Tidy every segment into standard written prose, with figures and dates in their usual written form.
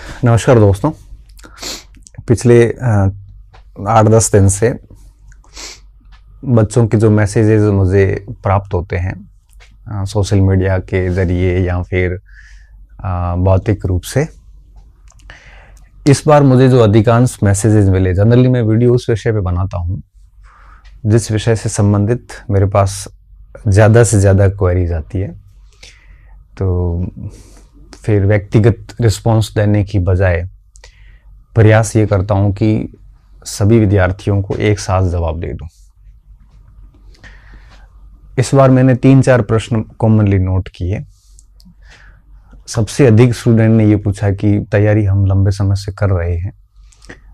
नमस्कार दोस्तों। पिछले 8-10 दिन से बच्चों के जो मैसेजेस मुझे प्राप्त होते हैं सोशल मीडिया के ज़रिए या फिर भौतिक रूप से, इस बार मुझे जो अधिकांश मैसेजेस मिले, जनरली मैं वीडियो उस विषय पे बनाता हूँ जिस विषय से संबंधित मेरे पास ज़्यादा से ज़्यादा क्वेरीज आती है। तो फिर व्यक्तिगत रिस्पॉन्स देने की बजाय प्रयास ये करता हूँ कि सभी विद्यार्थियों को एक साथ जवाब दे दूँ। इस बार मैंने 3-4 प्रश्न कॉमनली नोट किए। सबसे अधिक स्टूडेंट ने ये पूछा कि तैयारी हम लंबे समय से कर रहे हैं,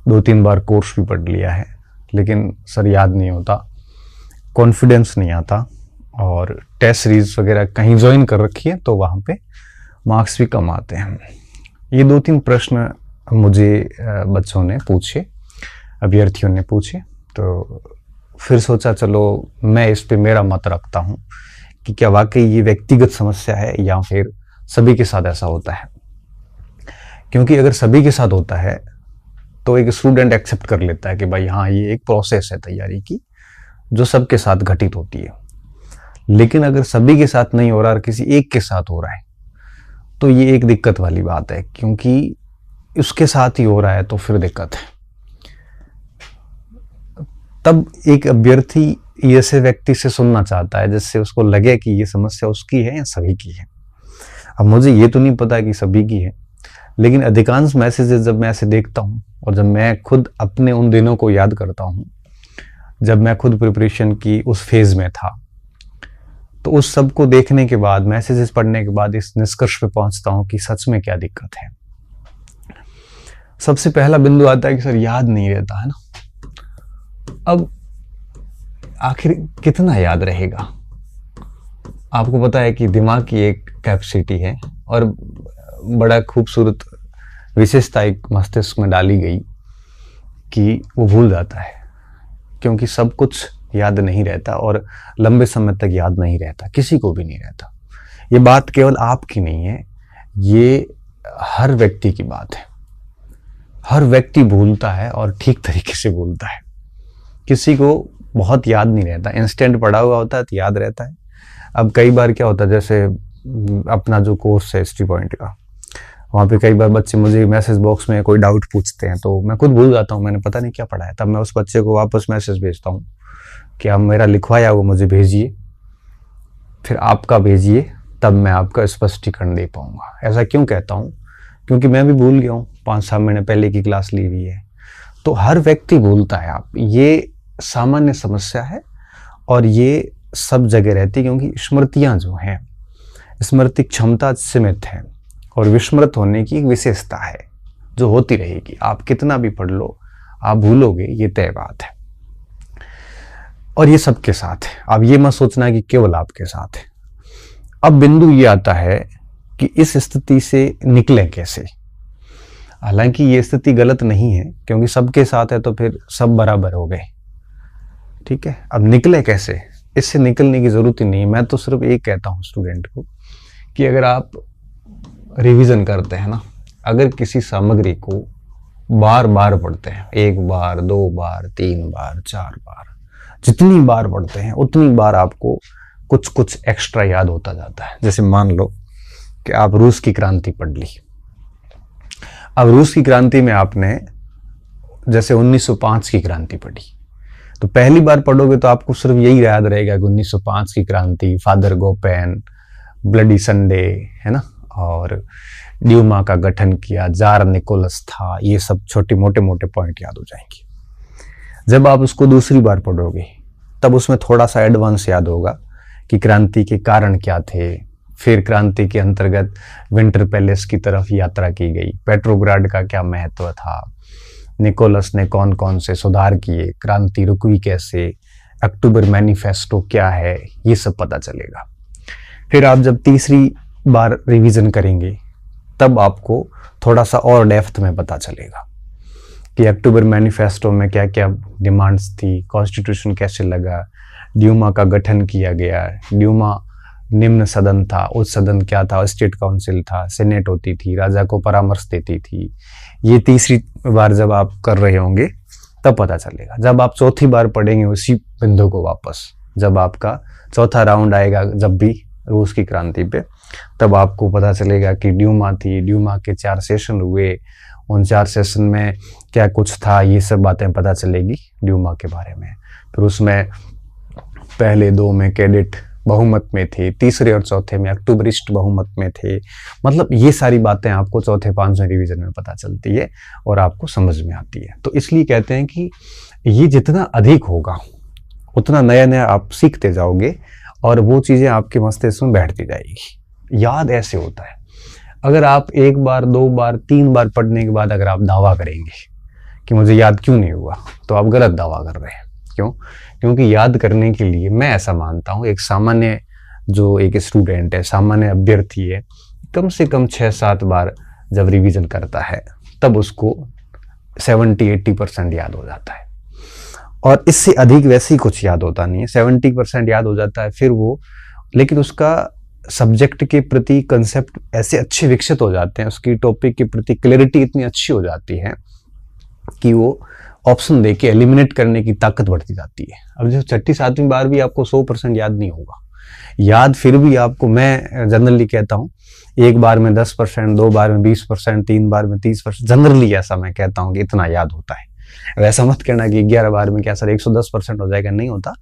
2-3 बार कोर्स भी पढ़ लिया है, लेकिन सर याद नहीं होता, कॉन्फिडेंस नहीं आता, और टेस्ट सीरीज वगैरह कहीं ज्वाइन कर रखी है तो वहाँ पे मार्क्स भी कम आते हैं। ये 2-3 प्रश्न मुझे बच्चों ने पूछे, अभ्यर्थियों ने पूछे। तो फिर सोचा चलो मैं इस पे मेरा मत रखता हूँ कि क्या वाकई ये व्यक्तिगत समस्या है या फिर सभी के साथ ऐसा होता है। क्योंकि अगर सभी के साथ होता है तो एक स्टूडेंट एक्सेप्ट कर लेता है कि भाई हाँ, ये एक प्रोसेस है तैयारी की जो सबके साथ घटित होती है। लेकिन अगर सभी के साथ नहीं हो रहा और किसी एक के साथ हो रहा है तो ये एक दिक्कत वाली बात है, क्योंकि उसके साथ ही हो रहा है तो फिर दिक्कत है। तब एक अभ्यर्थी ऐसे व्यक्ति से सुनना चाहता है जिससे उसको लगे कि ये समस्या उसकी है या सभी की है। अब मुझे ये तो नहीं पता कि सभी की है, लेकिन अधिकांश मैसेजेस जब मैं ऐसे देखता हूँ और जब मैं खुद अपने उन दिनों को याद करता हूँ जब मैं खुद प्रिपरेशन की उस फेज में था, तो उस सब को देखने के बाद, मैसेजेस पढ़ने के बाद इस निष्कर्ष पे पहुंचता हूं कि सच में क्या दिक्कत है। सबसे पहला बिंदु आता है कि सर याद नहीं रहता है ना। अब आखिर कितना याद रहेगा? आपको पता है कि दिमाग की एक कैपेसिटी है और बड़ा खूबसूरत विशेषता एक मस्तिष्क में डाली गई कि वो भूल जाता है, क्योंकि सब कुछ याद नहीं रहता और लंबे समय तक याद नहीं रहता, किसी को भी नहीं रहता। ये बात केवल आपकी नहीं है, ये हर व्यक्ति की बात है। हर व्यक्ति भूलता है और ठीक तरीके से भूलता है। किसी को बहुत याद नहीं रहता, इंस्टेंट पढ़ा हुआ होता है तो याद रहता है। अब कई बार क्या होता है, जैसे अपना जो कोर्स है हिस्ट्री पॉइंट का, वहाँ पे कई बार बच्चे मुझे मैसेज बॉक्स में कोई डाउट पूछते हैं तो मैं खुद भूल जाता हूँ, मैंने पता नहीं क्या पढ़ा है। तब मैं उस बच्चे को वापस मैसेज भेजता हूँ कि आप मेरा लिखवाया वो मुझे भेजिए, फिर आपका भेजिए, तब मैं आपका स्पष्टीकरण दे पाऊंगा। ऐसा क्यों कहता हूँ? क्योंकि मैं भी भूल गया हूँ, 5-6 महीने पहले की क्लास ली हुई है। तो हर व्यक्ति भूलता है। आप, ये सामान्य समस्या है और ये सब जगह रहती है, क्योंकि स्मृतियाँ जो हैं, स्मृति क्षमता सीमित है और विस्मृत होने की एक विशेषता है जो होती रहेगी। आप कितना भी पढ़ लो, आप भूलोगे, ये तय बात है। और ये सबके साथ है। अब ये मत सोचना कि केवल आपके साथ है। अब बिंदु ये आता है कि इस स्थिति से निकलें कैसे। हालांकि ये स्थिति गलत नहीं है, क्योंकि सबके साथ है तो फिर सब बराबर हो गए, ठीक है। अब निकले कैसे? इससे निकलने की जरूरत ही नहीं। मैं तो सिर्फ एक कहता हूँ स्टूडेंट को कि अगर आप रिवीजन करते हैं ना, अगर किसी सामग्री को बार बार पढ़ते हैं, 1 बार, 2 बार, 3 बार, 4 बार, जितनी बार पढ़ते हैं उतनी बार आपको कुछ कुछ एक्स्ट्रा याद होता जाता है। जैसे मान लो कि आप रूस की क्रांति पढ़ ली। अब रूस की क्रांति में आपने जैसे 1905 की क्रांति पढ़ी, तो पहली बार पढ़ोगे तो आपको सिर्फ यही याद रहेगा कि 1905 की क्रांति, फादर गोपेन, ब्लडी संडे, है ना, और ड्यूमा का गठन किया, जार निकोलस था, ये सब छोटे मोटे पॉइंट याद हो जाएंगे। जब आप उसको दूसरी बार पढ़ोगे तब उसमें थोड़ा सा एडवांस याद होगा कि क्रांति के कारण क्या थे। फिर क्रांति के अंतर्गत विंटर पैलेस की तरफ यात्रा की गई, पेट्रोग्राड का क्या महत्व था, निकोलस ने कौन कौन से सुधार किए, क्रांति रुकवी कैसे, अक्टूबर मैनिफेस्टो क्या है, ये सब पता चलेगा। फिर आप जब तीसरी बार रिवीजन करेंगे तब आपको थोड़ा सा और डेप्थ में पता चलेगा कि अक्टूबर मैनिफेस्टो में क्या क्या डिमांड्स थी, कॉन्स्टिट्यूशन कैसे लगा, ड्यूमा का गठन किया गया, ड्यूमा निम्न सदन था, उच्च सदन क्या था, स्टेट काउंसिल था, सेनेट होती थी, राजा को परामर्श देती थी। ये तीसरी बार जब आप कर रहे होंगे तब पता चलेगा। जब आप चौथी बार पढ़ेंगे उसी बिंदु को वापस, जब आपका चौथा राउंड आएगा जब भी रूस की क्रांति पे, तब आपको पता चलेगा कि ड्यूमा थी, ड्यूमा के 4 सेशन हुए, उन 4 सेशन में क्या कुछ था, ये सब बातें पता चलेगी ड्यूमा के बारे में। फिर उसमें पहले 2 में कैडेट बहुमत में थे, तीसरे और चौथे में अक्टूबरिस्ट बहुमत में थे। मतलब ये सारी बातें आपको चौथे 5वें रिवीजन में पता चलती है और आपको समझ में आती है। तो इसलिए कहते हैं कि ये जितना अधिक होगा उतना नया नया आप सीखते जाओगे और वो चीज़ें आपके मस्तिष्क में बैठती जाएगी। याद ऐसे होता है, अगर आप 1 बार 2 बार 3 बार पढ़ने के बाद अगर आप दावा करेंगे कि मुझे याद क्यों नहीं हुआ, तो आप गलत दावा कर रहे हैं। क्यों? क्योंकि याद करने के लिए मैं ऐसा मानता हूँ एक सामान्य जो एक स्टूडेंट है, सामान्य अभ्यर्थी है, कम से कम 6-7 बार जब रिवीजन करता है तब उसको 70-80% याद हो जाता है। और इससे अधिक वैसे ही कुछ याद होता नहीं है। 70% याद हो जाता है फिर वो, लेकिन उसका सब्जेक्ट के प्रति कंसेप्ट ऐसे अच्छे विकसित हो जाते हैं, उसकी टॉपिक के प्रति क्लैरिटी इतनी अच्छी हो जाती है कि वो ऑप्शन देके एलिमिनेट करने की ताकत बढ़ती जाती है। अब जो 6ठी-7वीं बार भी आपको 100% याद नहीं होगा, याद फिर भी आपको, मैं जनरली कहता हूँ 1 बार में 10%, 2 बार में 20%, 3 बार में 30%, जनरली ऐसा मैं कहता हूँ कि इतना याद होता है। वैसा मत कहना कि 11 बार में क्या सर 110% हो जाएगा, नहीं होता,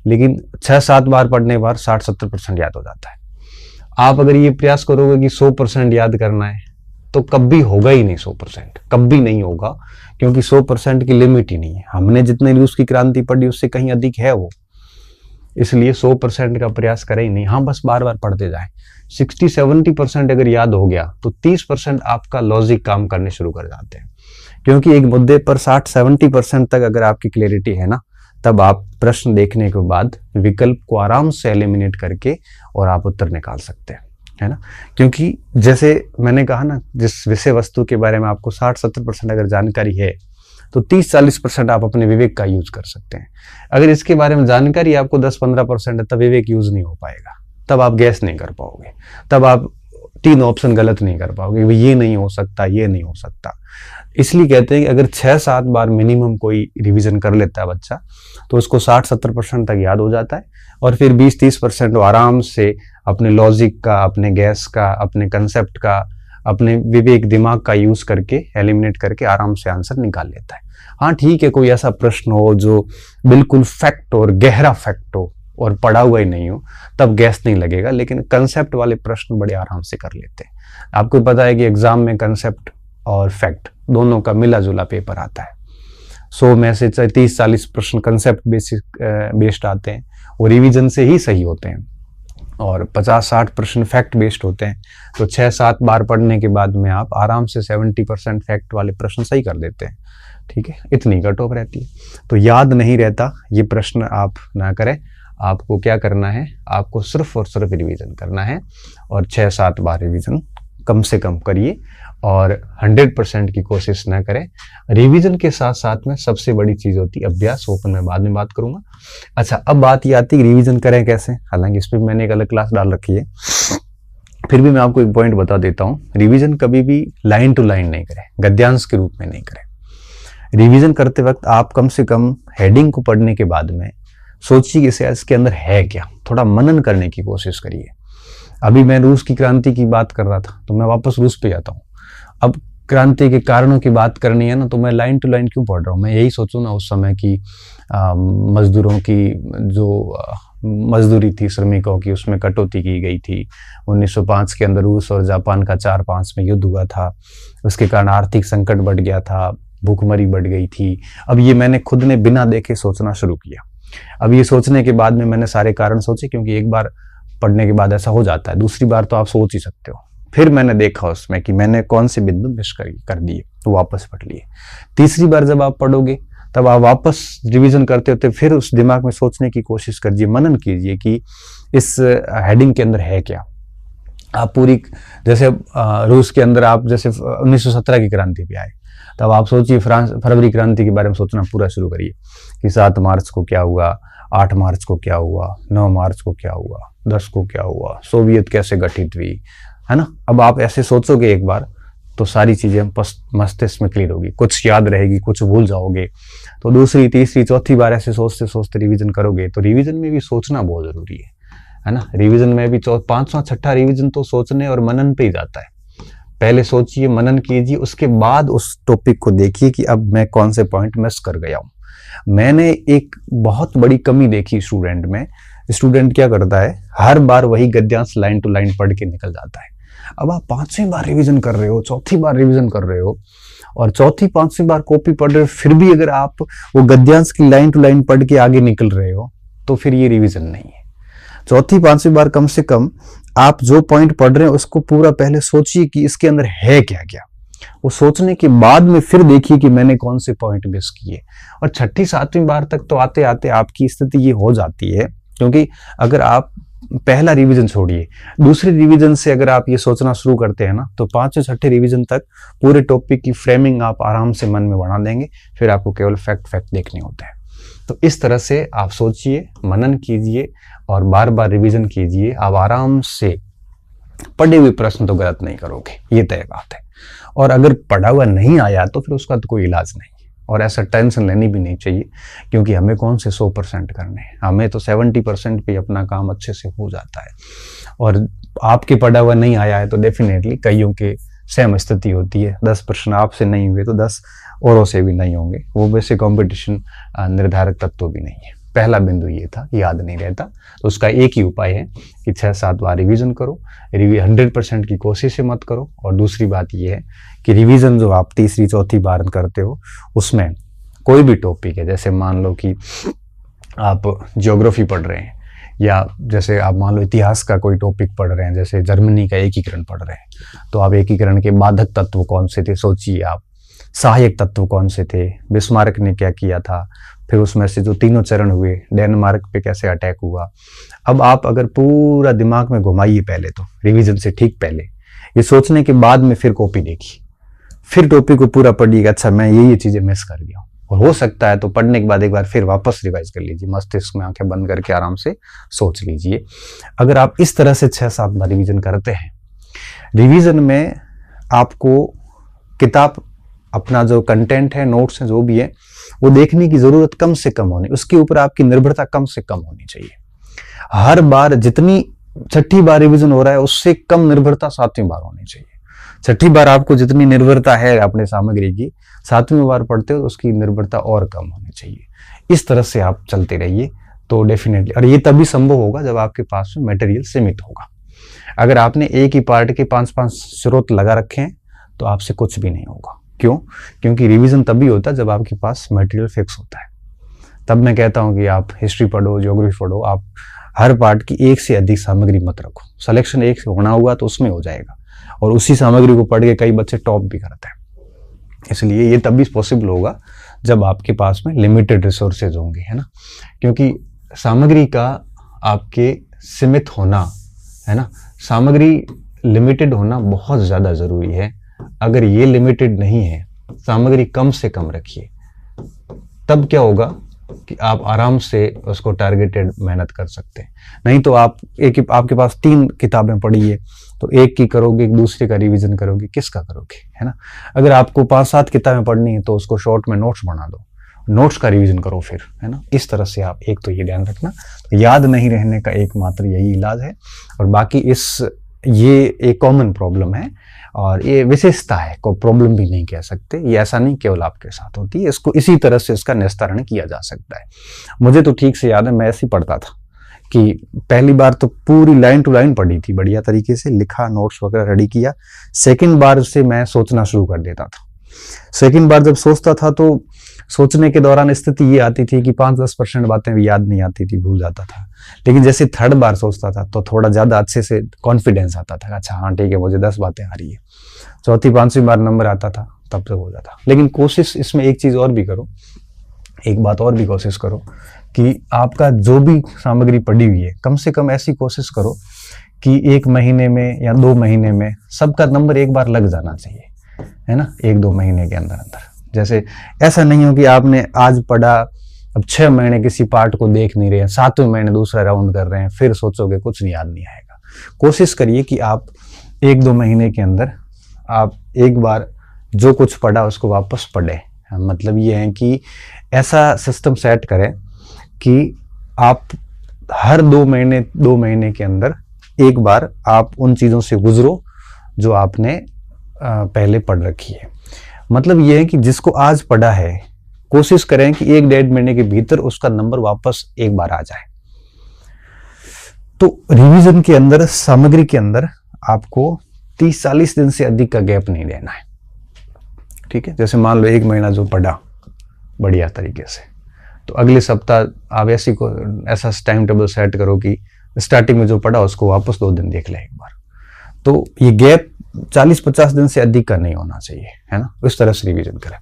लेकिन 6-7 बार पढ़ने के बाद 60-70% याद हो जाता है। आप अगर ये प्रयास करोगे कि 100% याद करना है तो कभी होगा ही नहीं 100%, कभी नहीं होगा, क्योंकि 100% की लिमिट ही नहीं है। हमने जितने रूस की क्रांति पढ़ी उससे कहीं अधिक है वो, इसलिए 100% का प्रयास करें ही नहीं। हाँ, बस बार बार पढ़ते जाएं। 60-70% अगर याद हो गया तो 30% आपका लॉजिक काम करने शुरू कर जाते हैं, क्योंकि एक मुद्दे पर 60-70% तक अगर आपकी क्लैरिटी है ना, तब आप प्रश्न देखने के बाद विकल्प को आराम से एलिमिनेट करके और आप उत्तर निकाल सकते हैं, है ना। क्योंकि जैसे मैंने कहा ना, जिस विषय वस्तु के बारे में आपको 60-70% अगर जानकारी है तो 30-40% आप अपने विवेक का यूज कर सकते हैं। अगर इसके बारे में जानकारी आपको 10-15% है तब विवेक यूज नहीं हो पाएगा, तब आप गैस नहीं कर पाओगे, तब आप 3 ऑप्शन गलत नहीं कर पाओगे, ये नहीं हो सकता, ये नहीं हो सकता। इसलिए कहते हैं कि अगर 6-7 बार मिनिमम कोई रिवीजन कर लेता है बच्चा तो उसको 60-70% तक याद हो जाता है, और फिर 20-30% वो आराम से अपने लॉजिक का, अपने गैस का, अपने कंसेप्ट का, अपने विवेक दिमाग का यूज करके एलिमिनेट करके आराम से आंसर निकाल लेता है। हाँ ठीक है, कोई ऐसा प्रश्न हो जो बिल्कुल फैक्ट और गहरा फैक्ट हो और पढ़ा हुआ ही नहीं हो, तब गैस नहीं लगेगा, लेकिन कंसेप्ट वाले प्रश्न बड़े आराम से कर लेते हैं। आपको पता है कि एग्जाम में कंसेप्ट और फैक्ट दोनों का मिला जुला पेपर आता है। 100 में से 30-40 प्रश्न कंसेप्ट बेस्ड आते हैं, वो रिवीजन से ही सही होते हैं, और 50-60 प्रश्न फैक्ट बेस्ड होते हैं। तो 6-7 बार पढ़ने के बाद में आप आराम से 70% फैक्ट वाले प्रश्न सही कर देते हैं। ठीक है, इतनी कट ऑफ रहती है। तो याद नहीं रहता, ये प्रश्न आप ना करें। आपको क्या करना है, आपको सिर्फ और सिर्फ रिवीजन करना है, और 6-7 बार रिवीजन कम से कम करिए, और 100% की कोशिश ना करें। रिवीजन के साथ साथ में सबसे बड़ी चीज होती है अभ्यास, ओपन में बाद में बात करूंगा। अच्छा, अब बात ये आती है रिवीजन करें कैसे, हालांकि इस पर मैंने एक अलग क्लास डाल रखी है, फिर भी मैं आपको एक पॉइंट बता देता हूं। रिवीजन कभी भी लाइन टू लाइन नहीं करें, गद्यांश के रूप में नहीं करें। रिवीजन करते वक्त आप कम से कम हेडिंग को पढ़ने के बाद में सोचिए कि इसके अंदर है क्या, थोड़ा मनन करने की कोशिश करिए। अभी मैं रूस की क्रांति की बात कर रहा था, तो मैं वापस रूस पे जाता हूँ। अब क्रांति के कारणों की बात करनी है ना, तो मैं लाइन टू लाइन क्यों पढ़ रहा हूँ, मैं यही सोचूं ना उस समय की मजदूरों की जो मजदूरी थी, श्रमिकों की, उसमें कटौती की गई थी। 1905 के अंदर रूस और जापान का 4-5 में युद्ध हुआ था, उसके कारण आर्थिक संकट बढ़ गया था, भूखमरी बढ़ गई थी। अब ये मैंने खुद ने बिना देखे सोचना शुरू किया। अब ये सोचने के बाद में मैंने सारे कारण सोचे, क्योंकि एक बार पढ़ने के बाद ऐसा हो जाता है, दूसरी बार तो आप सोच ही सकते हो। फिर मैंने देखा उसमें कि मैंने कौन से बिंदु मिस कर दिए, तो वापस पढ़ लिए। तीसरी बार जब आप पढ़ोगे तब आप वापस रिवीजन करते होते फिर उस दिमाग में सोचने की कोशिश कीजिए, मनन कीजिए कि इस हेडिंग के अंदर है क्या। आप पूरी, जैसे रूस के अंदर आप जैसे 1917 की क्रांति पे आए, तब आप सोचिए फरवरी क्रांति के बारे में सोचना पूरा शुरू करिए कि 7 मार्च को क्या हुआ, 8 मार्च को क्या हुआ, 9 मार्च को क्या हुआ, दशकों क्या हुआ, सोवियत कैसे गठित हुई, है ना। अब आप ऐसे सोचोगे एक बार तो सारी चीजें मस्तिष्क में क्लियर होगी, कुछ याद रहेगी, कुछ भूल जाओगे। तो दूसरी, तीसरी, चौथी बार ऐसे सोचते सोचते रिवीजन करोगे। तो रिवीजन में भी सोचना बहुत जरूरी है ना। रिवीजन में भी पांचवा छठा रिवीजन तो सोचने और मनन पे ही जाता है। पहले सोचिए, मनन कीजिए, उसके बाद उस टॉपिक को देखिए कि अब मैं कौन से पॉइंट मिस कर गया हूं। मैंने एक बहुत बड़ी कमी देखी स्टूडेंट में। स्टूडेंट क्या करता है, हर बार वही गद्यांश लाइन टू लाइन पढ़ के निकल जाता है। अब आप पांचवी बार रिवीजन कर रहे हो, चौथी बार रिवीजन कर रहे हो, और चौथी पांचवी बार कॉपी पढ़ रहे हो, फिर भी अगर आप वो गद्यांश की लाइन टू लाइन पढ़ के आगे निकल रहे हो तो फिर ये रिवीजन नहीं है। चौथी पांचवी बार कम से कम आप जो पॉइंट पढ़ रहे हो उसको पूरा पहले सोचिए कि इसके अंदर है क्या क्या। वो सोचने के बाद में फिर देखिए कि मैंने कौन से पॉइंट मिस किए। और छठी सातवीं बार तक तो आते आते आपकी स्थिति ये हो जाती है, क्योंकि अगर आप पहला रिवीजन छोड़िए, दूसरे रिवीजन से अगर आप ये सोचना शुरू करते हैं ना, तो पांचवें छठे रिवीजन तक पूरे टॉपिक की फ्रेमिंग आप आराम से मन में बना देंगे। फिर आपको केवल फैक्ट देखने होते हैं। तो इस तरह से आप सोचिए, मनन कीजिए और बार बार रिवीजन कीजिए। आप आराम से पढ़े हुए प्रश्न तो गलत नहीं करोगे, ये तय बात है। और अगर पढ़ा हुआ नहीं आया तो फिर उसका तो कोई इलाज नहीं है, और ऐसा टेंशन लेनी भी नहीं चाहिए, क्योंकि हमें कौन से 100% करने हैं, हमें तो 70% पे अपना काम अच्छे से हो जाता है। और आपके पढ़ा हुआ नहीं आया है तो डेफिनेटली कईयों के सेम स्थिति होती है। 10 प्रश्न आपसे नहीं हुए तो 10 औरों से भी नहीं होंगे। वो वैसे कंपटीशन निर्धारक तत्व भी नहीं है। पहला बिंदु ये था, याद नहीं रहता तो उसका एक ही उपाय है कि 6-7 बार रिवीजन करो। 100% की कोशिश से मत करो। और दूसरी बात ये है कि रिवीजन जो आप तीसरी चौथी बार करते हो, उसमें कोई भी टॉपिक है, जैसे मान लो कि आप ज्योग्राफी पढ़ रहे हैं, या जैसे आप मान लो इतिहास का कोई टॉपिक पढ़ रहे हैं, जैसे जर्मनी का एकीकरण पढ़ रहे हैं, तो आप एकीकरण के बाधक तत्व कौन से थे सोचिए आप, सहायक तत्व कौन से थे, बिस्मार्क ने क्या किया था, फिर उसमें से जो तीनों चरण हुए, डेनमार्क पे कैसे अटैक हुआ। अब आप अगर पूरा दिमाग में घुमाइए पहले तो रिवीजन से ठीक पहले, ये सोचने के बाद में फिर कॉपी देखिए, फिर टॉपिक को पूरा पढ़िएगा, अच्छा मैं ये चीजें मिस कर गया हूँ। और हो सकता है तो पढ़ने के बाद एक बार फिर वापस रिवाइज कर लीजिए, मस्तिष्क में आंखें बंद करके आराम से सोच लीजिए। अगर आप इस तरह से 6-7 बार रिवीजन करते हैं, रिवीजन में आपको किताब अपना जो कंटेंट है, नोट्स हैं, जो भी है, वो देखने की जरूरत कम से कम होनी, उसके ऊपर आपकी निर्भरता कम से कम होनी चाहिए। हर बार जितनी छठी बार रिवीजन हो रहा है उससे कम निर्भरता 7वीं बार होनी चाहिए। छठी बार आपको जितनी निर्भरता है अपने सामग्री की, 7वीं बार पढ़ते हो तो उसकी निर्भरता और कम होनी चाहिए। इस तरह से आप चलते रहिए तो डेफिनेटली, और ये तभी संभव होगा जब आपके पास में मटेरियल सीमित होगा। अगर आपने एक ही पार्ट के 5-5 स्रोत लगा रखे हैं तो आपसे कुछ भी नहीं होगा। क्यों? क्योंकि रिवीजन तभी होता है जब आपके पास मटेरियल फिक्स होता है। तब मैं कहता हूं कि आप हिस्ट्री पढ़ो, ज्योग्राफी पढ़ो, आप हर पार्ट की एक से अधिक सामग्री मत रखो। सिलेक्शन एक से होना हुआ तो उसमें हो जाएगा, और उसी सामग्री को पढ़ के कई बच्चे टॉप भी करते हैं। इसलिए ये तभी पॉसिबल होगा जब आपके पास में लिमिटेड रिसोर्सेज होंगे, है ना। क्योंकि सामग्री का आपके सीमित होना, है ना, सामग्री लिमिटेड होना बहुत ज्यादा जरूरी है। अगर ये लिमिटेड नहीं है, सामग्री कम से कम रखिए, तब क्या होगा कि आप आराम से उसको टारगेटेड मेहनत कर सकते हैं। नहीं तो आप आपके पास 3 किताबें पढ़ी है तो एक की करोगे, दूसरे का रिवीजन करोगे, किसका करोगे, है ना। अगर आपको 5-7 किताबें पढ़नी है तो उसको शॉर्ट में नोट्स बना दो, नोट्स का रिवीजन करो फिर, है ना। इस तरह से आप, एक तो ये ध्यान रखना, तो याद नहीं रहने का एकमात्र यही इलाज है। और बाकी ये एक कॉमन प्रॉब्लम है और ये विशेषता है, कोई प्रॉब्लम भी नहीं कह सकते। ये ऐसा नहीं केवल आपके साथ होती है, इसको इसी तरह से इसका निस्तारण किया जा सकता है। मुझे तो ठीक से याद है, मैं ऐसे ही पढ़ता था कि पहली बार तो पूरी लाइन टू लाइन पढ़ी थी, बढ़िया तरीके से लिखा, नोट्स वगैरह रेडी किया। सेकंड बार से मैं सोचना शुरू कर देता था। सेकंड बार जब सोचता था तो सोचने के दौरान स्थिति ये आती थी कि 5-10% बातें भी याद नहीं आती थी, भूल जाता था। लेकिन जैसे थर्ड बार सोचता था तो थोड़ा ज्यादा अच्छे से कॉन्फिडेंस आता था, अच्छा हाँ ठीक है, मुझे 10 बातें आ रही है। चौथी 5वीं बार नंबर आता था, तब तक हो जाता। लेकिन कोशिश इसमें एक चीज और भी करो, एक बात और भी कोशिश करो कि आपका जो भी सामग्री पड़ी हुई है, कम से कम ऐसी कोशिश करो कि 1 महीने में या 2 महीने में सबका नंबर एक बार लग जाना चाहिए, है ना, 1-2 महीने के अंदर अंदर। जैसे ऐसा नहीं हो कि आपने आज पढ़ा अब 6 महीने किसी पार्ट को देख नहीं रहे हैं, 7वें महीने दूसरा राउंड कर रहे हैं, फिर सोचोगे कुछ नहीं, याद नहीं आएगा। कोशिश करिए कि आप 1-2 महीने के अंदर आप एक बार जो कुछ पढ़ा उसको वापस पढ़े। मतलब ये है कि ऐसा सिस्टम सेट करें कि आप हर 2 महीने के अंदर एक बार आप उन चीज़ों से गुजरो जो आपने पहले पढ़ रखी है। मतलब ये है कि जिसको आज पढ़ा है कोशिश करें कि 1-1.5 महीने के भीतर उसका नंबर वापस एक बार आ जाए। तो रिवीजन के अंदर, सामग्री के अंदर आपको 30-40 दिन से अधिक का गैप नहीं लेना है। ठीक है, जैसे मान लो 1 महीना जो पढ़ा बढ़िया तरीके से, तो अगले सप्ताह आप ऐसा टाइम टेबल सेट करो कि स्टार्टिंग में जो पढ़ा उसको वापस 2 दिन देख ले एक बार। तो ये गैप 40-50 दिन से अधिक का नहीं होना चाहिए, है ना। इस तरह से रिवीजन करें।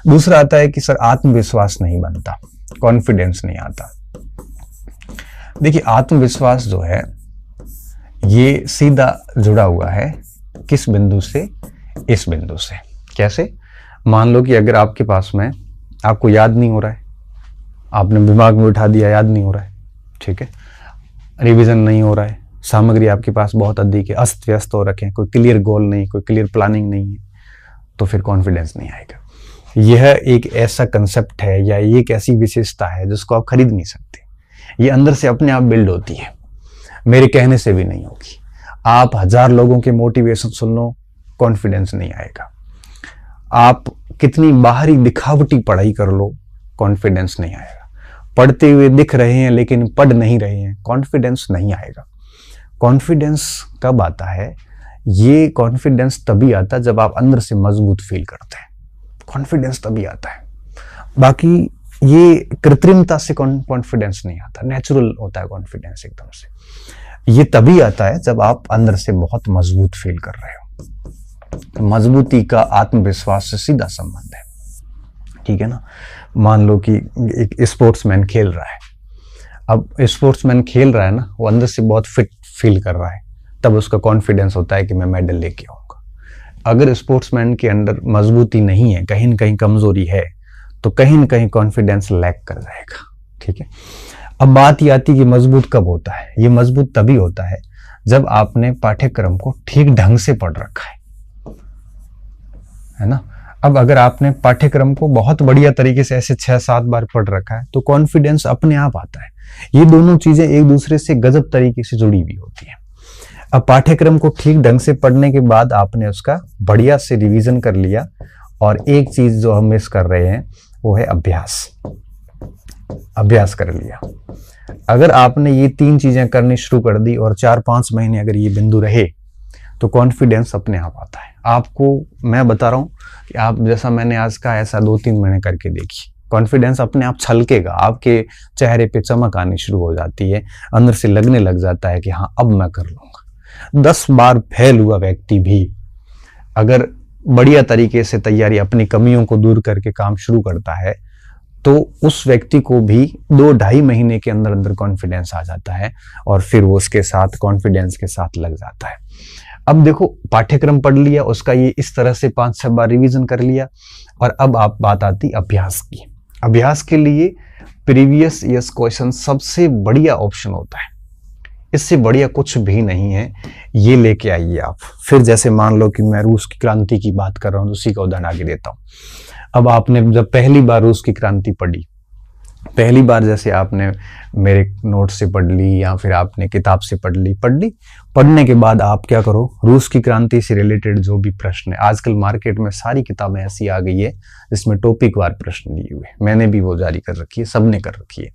दूसरा आता है कि सर आत्मविश्वास नहीं बनता, कॉन्फिडेंस नहीं आता। देखिए आत्मविश्वास जो है ये सीधा जुड़ा हुआ है किस बिंदु से, इस बिंदु से। कैसे? मान लो कि अगर आपके पास में आपको याद नहीं हो रहा है, आपने दिमाग में उठा दिया, याद नहीं हो रहा है, ठीक है, रिवीजन नहीं हो रहा है, सामग्री आपके पास बहुत अधिक है, अस्त व्यस्त हो रखे हैं, कोई क्लियर गोल नहीं, कोई क्लियर प्लानिंग नहीं है, तो फिर कॉन्फिडेंस नहीं आएगा। यह एक ऐसा कंसेप्ट है या एक ऐसी विशेषता है जिसको आप खरीद नहीं सकते। ये अंदर से अपने आप बिल्ड होती है, मेरे कहने से भी नहीं होगी। आप 1000 लोगों के मोटिवेशन सुन लो, कॉन्फिडेंस नहीं आएगा। आप कितनी बाहरी दिखावटी पढ़ाई कर लो, कॉन्फिडेंस नहीं आएगा। पढ़ते हुए दिख रहे हैं लेकिन पढ़ नहीं रहे हैं, कॉन्फिडेंस नहीं आएगा। कॉन्फिडेंस कब आता है? ये कॉन्फिडेंस तभी आता है जब आप अंदर से मजबूत फील करते हैं, कॉन्फिडेंस तभी आता है। बाकी ये कृत्रिमता से कॉन्फिडेंस नहीं आता, नेचुरल होता है कॉन्फिडेंस एकदम से। ये तभी आता है जब आप अंदर से बहुत मजबूत फील कर रहे हो। मजबूती का आत्मविश्वास से सीधा संबंध है, ठीक है ना। मान लो कि एक स्पोर्ट्समैन खेल रहा है, अब स्पोर्ट्समैन खेल रहा है ना, वो अंदर से बहुत फिट फील कर रहा है, तब उसका कॉन्फिडेंस होता है कि मैं मेडल लेके आऊंगा। अगर स्पोर्ट्समैन के अंदर मजबूती नहीं है, कहीं न कहीं कमजोरी है, तो कहीं न कहीं कॉन्फिडेंस लैक कर जाएगा, ठीक है। अब बात ये आती है कि मजबूत कब होता है? ये मजबूत तभी होता है जब आपने पाठ्यक्रम को ठीक ढंग से पढ़ रखा है ना। अब अगर आपने पाठ्यक्रम को बहुत बढ़िया तरीके से ऐसे 6-7 बार पढ़ रखा है तो कॉन्फिडेंस अपने आप आता है। ये दोनों चीजें एक दूसरे से गजब तरीके से जुड़ी हुई होती हैं। अब पाठ्यक्रम को ठीक ढंग से पढ़ने के बाद आपने उसका बढ़िया से रिवीजन कर लिया, और एक चीज जो हम मिस कर रहे हैं वो है अभ्यास। अभ्यास कर लिया। अगर आपने ये 3 चीजें करनी शुरू कर दी और 4-5 महीने अगर ये बिंदु रहे तो कॉन्फिडेंस अपने आप आता है। आपको मैं बता रहा हूं कि आप जैसा मैंने आज कहा ऐसा 2-3 महीने करके देखिए, कॉन्फिडेंस अपने आप छलकेगा, आपके चेहरे पे चमक आनी शुरू हो जाती है, अंदर से लगने लग जाता है कि हाँ अब मैं कर लूंगा। 10 बार फेल हुआ व्यक्ति भी अगर बढ़िया तरीके से तैयारी, अपनी कमियों को दूर करके काम शुरू करता है तो उस व्यक्ति को भी 2-2.5 महीने के अंदर अंदर कॉन्फिडेंस आ जाता है, और फिर वो उसके साथ कॉन्फिडेंस के साथ लग जाता है। अब देखो पाठ्यक्रम पढ़ लिया, उसका ये इस तरह से 5-6 बार रिवीजन कर लिया, और अब आप बात आती अभ्यास की। अभ्यास के लिए प्रीवियस ईयर्स क्वेश्चन सबसे बढ़िया ऑप्शन होता है, इससे बढ़िया कुछ भी नहीं है। ये लेके आइए आप। फिर जैसे मान लो कि मैं रूस की क्रांति की बात कर रहा हूं, उसी का उदाहरण आगे देता हूं। अब आपने जब पहली बार रूस की क्रांति पढ़ी, पहली बार जैसे आपने मेरे नोट से पढ़ ली या फिर आपने किताब से पढ़ ली, पढ़ने के बाद आप क्या करो, रूस की क्रांति से रिलेटेड जो भी प्रश्न है, आजकल मार्केट में सारी किताबें ऐसी आ गई है जिसमें टॉपिक वार प्रश्न दिए हुए, मैंने भी वो जारी कर रखी है, सबने कर रखी है।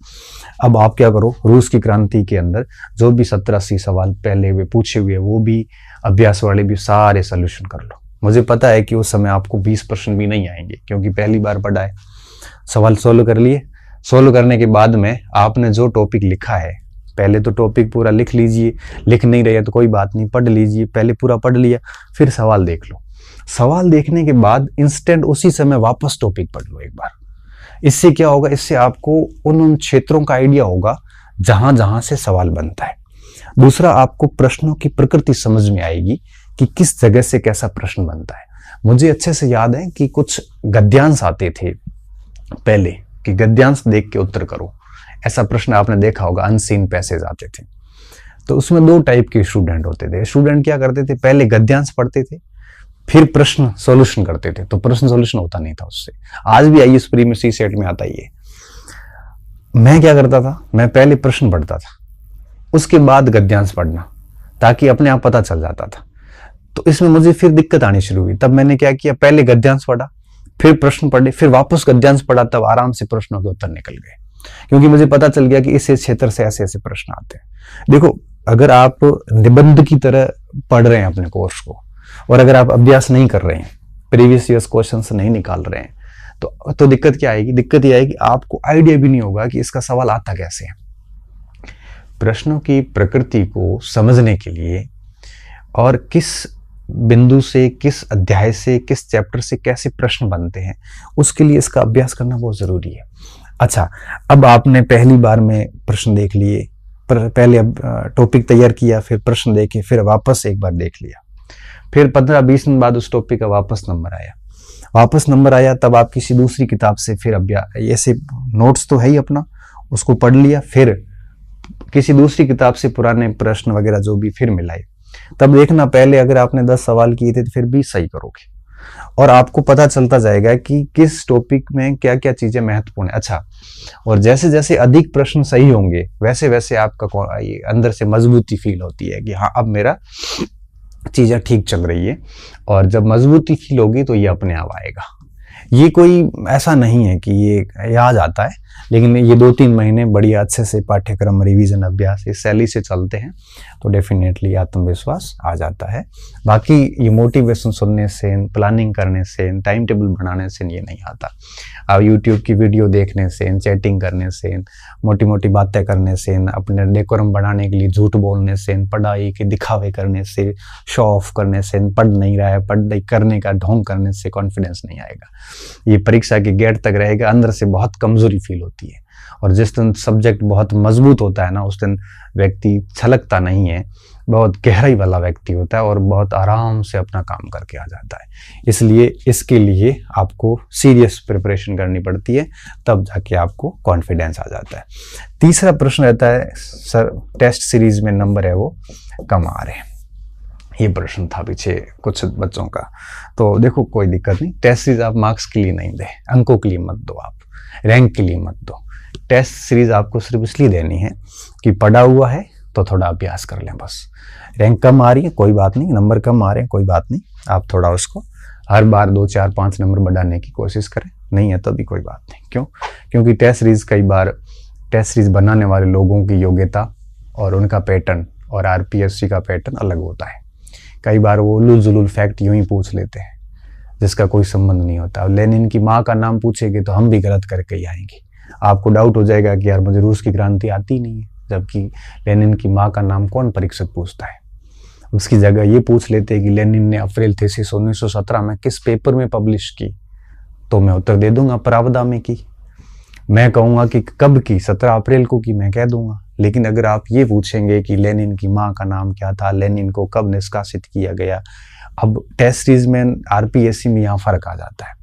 अब आप क्या करो, रूस की क्रांति के अंदर जो भी 70-80 सवाल पहले हुए पूछे हुए वो भी अभ्यास वाले भी सारे सोल्यूशन कर लो। मुझे पता है कि उस समय आपको 20 प्रश्न भी नहीं आएंगे क्योंकि पहली बार पढ़ा है। सवाल सोल्व कर लिए, सोल्व करने के बाद में आपने जो टॉपिक लिखा है, पहले तो टॉपिक पूरा लिख लीजिए, लिख नहीं रहे तो कोई बात नहीं, पढ़ लीजिए, पहले पूरा पढ़ लिया, फिर सवाल देख लो। सवाल देखने के बाद इंस्टेंट उसी समय वापस टॉपिक पढ़ लो एक बार। इससे क्या होगा, इससे आपको उन क्षेत्रों का आइडिया होगा जहां जहां से सवाल बनता है। दूसरा, आपको प्रश्नों की प्रकृति समझ में आएगी कि किस जगह से कैसा प्रश्न बनता है। मुझे अच्छे से याद है कि कुछ गद्यांश आते थे पहले, कि गद्यांश देख के उत्तर करो। ऐसा प्रश्न आपने देखा होगा, अनसीन पैसेज आते थे। तो उसमें दो टाइप के स्टूडेंट होते थे। स्टूडेंट क्या करते थे, पहले गद्यांश पढ़ते थे, फिर प्रश्न सॉल्यूशन करते थे। तो प्रश्न सॉल्यूशन होता नहीं था उससे। आज भी आईएएस प्री में सी सेट में आता ही है। मैं क्या करता था, मैं पहले प्रश्न पढ़ता था, उसके बाद गद्यांश पढ़ना, ताकि अपने आप पता चल जाता था। तो इसमें मुझे फिर दिक्कत आनी शुरू हुई। तब मैंने क्या किया, पहले गद्यांश पढ़ा, फिर प्रश्न पढ़े, फिर वापस गद्यांश पढ़ा, तब आराम से प्रश्नों के उत्तर निकल गए। क्योंकि मुझे पता चल गया कि इस क्षेत्र से ऐसे ऐसे प्रश्न आते हैं। देखो, अगर आप निबंध की तरह पढ़ रहे हैं अपने कोर्स को, और अगर आप अभ्यास नहीं कर रहे हैं, प्रीवियस ईयर्स क्वेश्चन नहीं निकाल रहे हैं, तो दिक्कत क्या आएगी? दिक्कत ये आएगी, आपको आइडिया भी नहीं होगा कि इसका सवाल आता कैसे है। प्रश्नों की प्रकृति को समझने के लिए और किस बिंदु से, किस अध्याय से, किस चैप्टर से कैसे प्रश्न बनते हैं, उसके लिए इसका अभ्यास करना बहुत जरूरी है। अच्छा, अब आपने पहली बार में प्रश्न देख लिए, पहले अब टॉपिक तैयार किया, फिर प्रश्न देखे, फिर वापस एक बार देख लिया, फिर 15-20 दिन बाद उस टॉपिक का वापस नंबर आया, तब आप किसी दूसरी किताब से फिर अभ्यास, ऐसे नोट्स तो है ही अपना, उसको पढ़ लिया, फिर किसी दूसरी किताब से पुराने प्रश्न वगैरह जो भी फिर मिलाए। तब देखना, पहले अगर आपने 10 सवाल किए थे तो फिर 20 सही करोगे, और आपको पता चलता जाएगा कि किस टॉपिक में क्या क्या चीजें महत्वपूर्ण है। अच्छा, और जैसे जैसे अधिक प्रश्न सही होंगे, वैसे वैसे आपका अंदर से मजबूती फील होती है कि हाँ, अब मेरा चीजें ठीक चल रही है। और जब मजबूती फील होगी तो ये अपने आप आएगा। ये कोई ऐसा नहीं है कि ये आ जाता है, लेकिन ये 2-3 महीने बढ़िया अच्छे से पाठ्यक्रम, रिवीजन, अभ्यास इस शैली से चलते हैं तो डेफिनेटली आत्मविश्वास आ जाता है। बाकी ये मोटिवेशन सुनने से, प्लानिंग करने से, टाइम टेबल बनाने से ये नहीं आता। आप यूट्यूब की वीडियो देखने से, चैटिंग करने से, मोटी मोटी बातें करने से, अपने डेकोरम बढ़ाने के लिए झूठ बोलने से, पढ़ाई के दिखावे करने से, शो ऑफ करने से, पढ़ नहीं रहा है, पढ़ाई करने का ढोंग करने से कॉन्फिडेंस नहीं आएगा। ये परीक्षा के गेट तक रहेगा, अंदर से बहुत कमजोरी फील होती है। और जिस दिन सब्जेक्ट बहुत मजबूत होता है ना, उस दिन व्यक्ति छलकता नहीं है, बहुत गहराई वाला व्यक्ति होता है और बहुत आराम से अपना काम करके आ जाता है। इसलिए इसके लिए आपको सीरियस प्रिपरेशन करनी पड़ती है, तब जाके आपको कॉन्फिडेंस आ जाता है। तीसरा प्रश्न रहता है, सर टेस्ट सीरीज में नंबर है वो कम आ रहे हैं। ये प्रश्न था पीछे कुछ बच्चों का। तो देखो, कोई दिक्कत नहीं, टेस्ट सीरीज आप मार्क्स के लिए नहीं दे, अंकों के लिए मत दो, आप रैंक के लिए मत दो। टेस्ट सीरीज आपको सिर्फ इसलिए देनी है कि पढ़ा हुआ है तो थोड़ा अभ्यास कर लें बस। रैंक कम आ रही है कोई बात नहीं, नंबर कम आ रहे हैं कोई बात नहीं, आप थोड़ा उसको हर बार 2, 4, 5 नंबर बढ़ाने की कोशिश करें। नहीं है तो भी कोई बात नहीं। क्यों? क्योंकि टेस्ट सीरीज कई बार टेस्ट सीरीज बनाने वाले लोगों की योग्यता और उनका पैटर्न और आरपीएससी का पैटर्न अलग होता है। कई बार वो उलूल जुलूल फैक्ट यूं ही पूछ लेते हैं जिसका कोई संबंध नहीं होता। लेनिन की माँ का नाम पूछेंगे तो हम भी गलत करके ही आएंगे। आपको डाउट हो जाएगा कि यार मुझे रूस की क्रांति आती नहीं है, जबकि लेनिन की माँ का नाम कौन परीक्षक पूछता है। उसकी जगह ये पूछ लेते हैं कि लेनिन ने अप्रैल थीसिस 1917 में किस पेपर में पब्लिश की, तो मैं उत्तर दे दूंगा प्रावदा में की। मैं कहूंगा कि कब की, 17 अप्रैल को की, मैं कह दूंगा। लेकिन अगर आप ये पूछेंगे कि लेनिन की माँ का नाम क्या था, लेनिन को कब निष्कासित किया गया, अब टेस्ट सीरीज में आरपीएससी में यहाँ फर्क आ जाता है।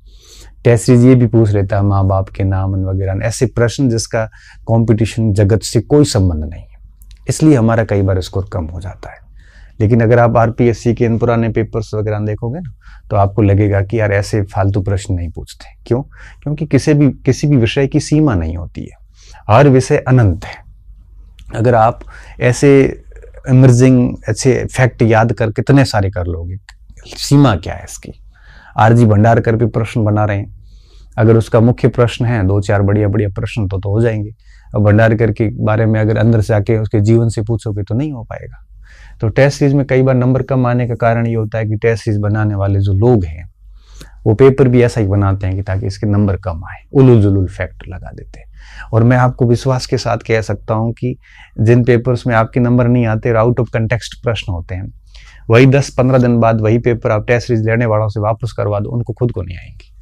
टेस्ट सीरीज ये भी पूछ लेता है माँ बाप के नाम वगैरह, ऐसे प्रश्न जिसका कंपटीशन जगत से कोई संबंध नहीं है, इसलिए हमारा कई बार स्कोर कम हो जाता है। लेकिन अगर आप आरपीएससी के इन पुराने पेपर्स वगैरह देखोगे ना, तो आपको लगेगा कि यार ऐसे फालतू प्रश्न नहीं पूछते। क्यों? क्योंकि किसी भी विषय की सीमा नहीं होती है, हर विषय अनंत है। अगर आप ऐसे इमर्जिंग अच्छे फैक्ट याद कर कितने सारे कर लोगे, सीमा क्या है इसकी? आरजी भंडारकर भी प्रश्न बना रहे हैं, अगर उसका मुख्य प्रश्न है 2-4 बढ़िया बढ़िया प्रश्न तो हो जाएंगे। अब भंडारकर के बारे में अगर अंदर से आके उसके जीवन से पूछोगे तो नहीं हो पाएगा। तो टेस्ट सीरीज में कई बार नंबर कम आने का कारण ये होता है कि टेस्ट सीरीज बनाने वाले जो लोग हैं वो पेपर भी ऐसा ही बनाते हैं कि ताकि इसके नंबर कम आए, उलूल जुलूल फैक्ट लगा देते हैं। और मैं आपको विश्वास के साथ कह सकता हूं कि जिन पेपर्स में आपके नंबर नहीं आते, आउट ऑफ कंटेक्स्ट प्रश्न होते हैं, वही 10-15 दिन बाद वही पेपर आप टेस्ट सीरीज लेने वालों से वापस करवा दो, उनको खुद को नहीं आएंगी।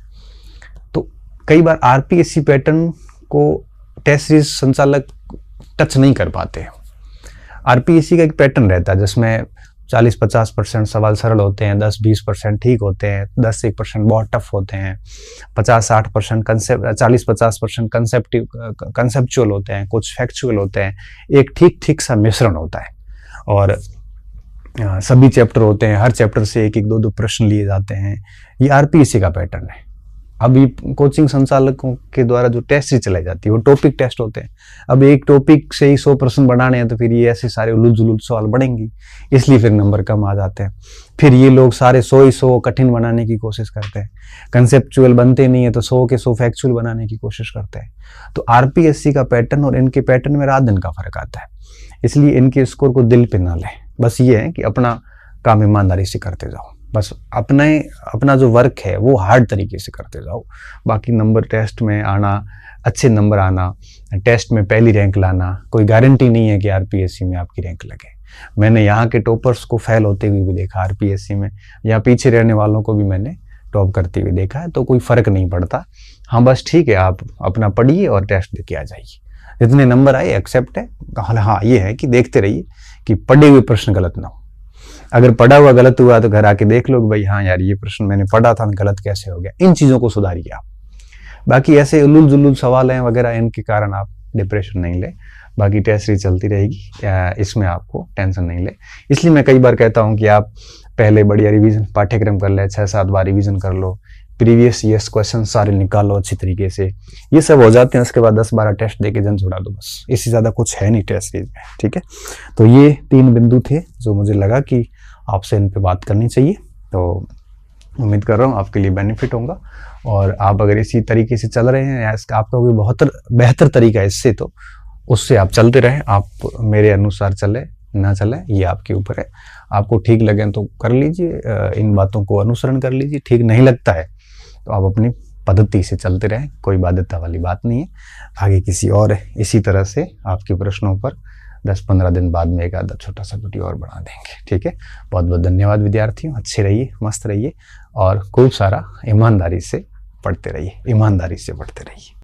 तो कई बार आरपीएससी पैटर्न को टेस्ट सीरीज संचालक टच नहीं कर पाते हैं। आरपीएससी का एक पैटर्न रहता है जिसमें 40-50% सवाल सरल होते हैं, 10-20% ठीक होते हैं, 10-1% बहुत टफ होते हैं, 50-60% कंसेप्ट, 40-50% कंसेप्चुअल होते हैं, कुछ फैक्चुअल होते हैं, एक ठीक ठीक सा मिश्रण होता है। और सभी चैप्टर होते हैं, हर चैप्टर से एक एक दो दो प्रश्न लिए जाते हैं। ये आरपीएससी का पैटर्न है। अभी कोचिंग संचालकों के द्वारा जो टेस्ट ही चलाई जाती है वो टॉपिक टेस्ट होते हैं। अब एक टॉपिक से ही 100 प्रश्न बनाने हैं तो फिर ये ऐसे सारे उलझ जुलूल सवाल बढ़ेंगी, इसलिए फिर नंबर कम आ जाते हैं। फिर ये लोग सारे 100 कठिन बनाने की कोशिश करते हैं, कंसेप्चुअल बनते नहीं है तो 100 के 100 फैक्चुअल बनाने की कोशिश करते हैं। तो आरपीएससी का पैटर्न और इनके पैटर्न में रात दिन का फर्क आता है, इसलिए इनके स्कोर को दिल पे ना लें। बस ये है कि अपना काम ईमानदारी से करते जाओ, बस अपना जो वर्क है वो हार्ड तरीके से करते जाओ। बाकी नंबर टेस्ट में आना, अच्छे नंबर आना, टेस्ट में पहली रैंक लाना, कोई गारंटी नहीं है कि आरपीएससी में आपकी रैंक लगे। मैंने यहाँ के टॉपर्स को फेल होते हुए भी देखा आरपीएससी में, या पीछे रहने वालों को भी मैंने टॉप करते हुए देखा है, तो कोई फर्क नहीं पड़ता। हाँ बस ठीक है, आप अपना पढ़िए और टेस्ट देके आ जाइए, जितने नंबर आए एक्सेप्ट है। हाँ ये है कि देखते रहिए कि पढ़े हुए प्रश्न गलत ना हो। अगर पढ़ा हुआ गलत हुआ तो घर आके देख लो कि भाई हाँ यार ये प्रश्न मैंने पढ़ा था गलत कैसे हो गया, इन चीजों को सुधारिए आप। बाकी ऐसे उलूल जुलूल सवाल हैं वगैरह, इनके कारण आप डिप्रेशन नहीं ले। बाकी टेस्ट सीरीज चलती रहेगी, इसमें आपको टेंशन नहीं ले। इसलिए मैं कई बार कहता हूँ कि आप पहले बढ़िया रिवीजन पाठ्यक्रम कर ले, 6-7 बार रिवीजन कर लो, प्रीवियस ईयर्स क्वेश्चन सारे निकालो अच्छी तरीके से। ये सब हो जाते हैं, उसके बाद 10-12 टेस्ट देके जन छुड़ा दो, बस इससे ज़्यादा कुछ है नहीं टेस्ट सीरीज में। ठीक है, तो ये 3 बिंदु थे जो मुझे लगा कि आपसे इन पे बात करनी चाहिए। तो उम्मीद कर रहा हूँ आपके लिए बेनिफिट होगा, और आप अगर इसी तरीके से चल रहे हैं या आपका कोई बहुत बेहतर तरीका है इससे, तो उससे आप चलते रहें। आप मेरे अनुसार चले ना चले ये आपके ऊपर है, आपको ठीक लगे तो कर लीजिए, इन बातों को अनुसरण कर लीजिए। ठीक नहीं लगता है तो आप अपनी पद्धति से चलते रहें, कोई बाध्यता वाली बात नहीं है। आगे किसी और इसी तरह से आपके प्रश्नों पर 10-15 दिन बाद में एक आधा छोटा सा वीडियो और बना देंगे। ठीक है, बहुत बहुत धन्यवाद विद्यार्थियों, अच्छे रहिए, मस्त रहिए और खूब सारा ईमानदारी से पढ़ते रहिए, ईमानदारी से पढ़ते रहिए।